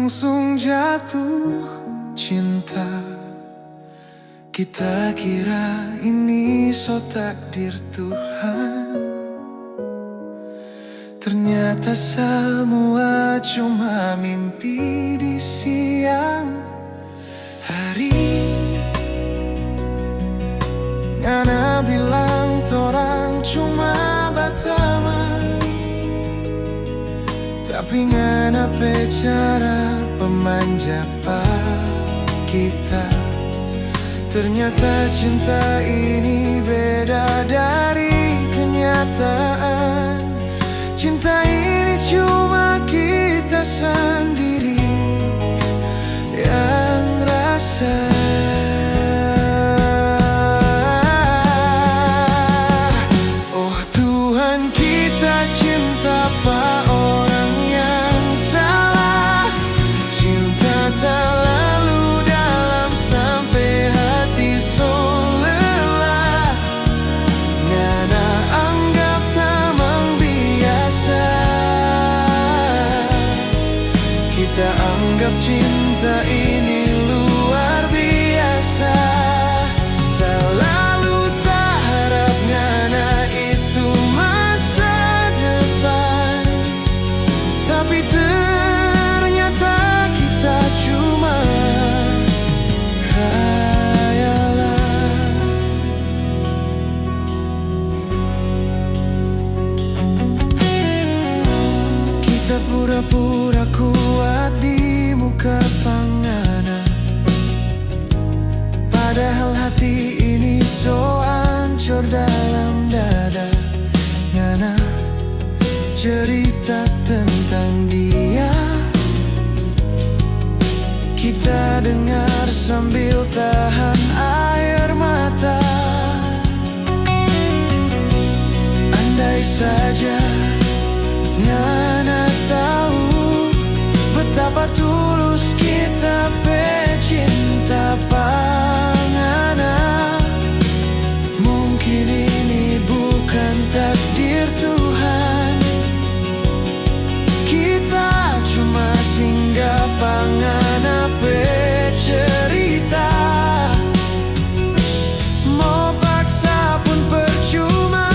langsung jatuh cinta. Kita kira ini so takdir Tuhan, ternyata semua cuma mimpi di siang hari. Ngana bilang torang cuma berteman, tapi ngana bicara pemanja kita. Ternyata cinta ini beda dari kenyataan. Cinta ini cuma kita sendiri yang rasa. Oh Tuhan, kita cinta apa orang yang salah. Cinta tak lalu dalam sampai hati so lelah. Ngana anggap tamang biasa. Kita anggap cinta ini luar biasa. Tak lalu tak harap ngana itu masa depan, tapi ternyata kita cuma khayalan. Kita pura-pura kuat di muka pangana, padahal hati ini so hancur dalam dada. Ngana cerita tentang dia, kita dengar sambil tahan air mata. Andai saja ngana tahu betapa tulus kita pecinta pangana. Mungkin ini bukan takdir Tuhan, kita cuma singgah pangana bercerita. Mau paksa pun percuma,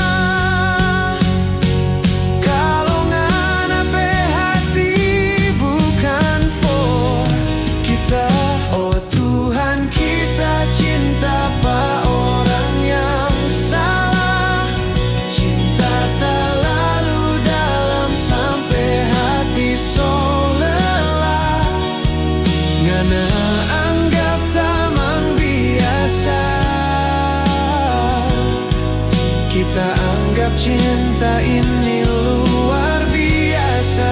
kalau ngana pe hati bukan for kita. Oh Tuhan, kita cinta apa orang yang salah. Cinta tak lalu dalam sampai hati so lelah. Ngana anggap tamang biasa. Kita anggap cinta ini luar biasa.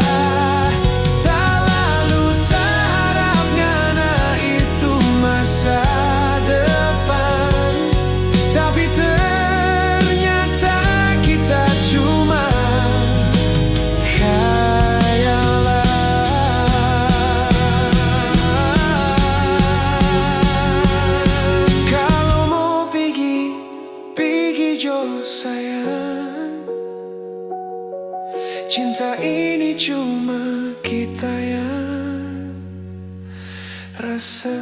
Tak lalu tak harap ngana itu masa depan, tapi ternyata kita cuma khayalan. Kalau mau pergi, pergi jo sayang. Cinta ini cuma kita yang rasa.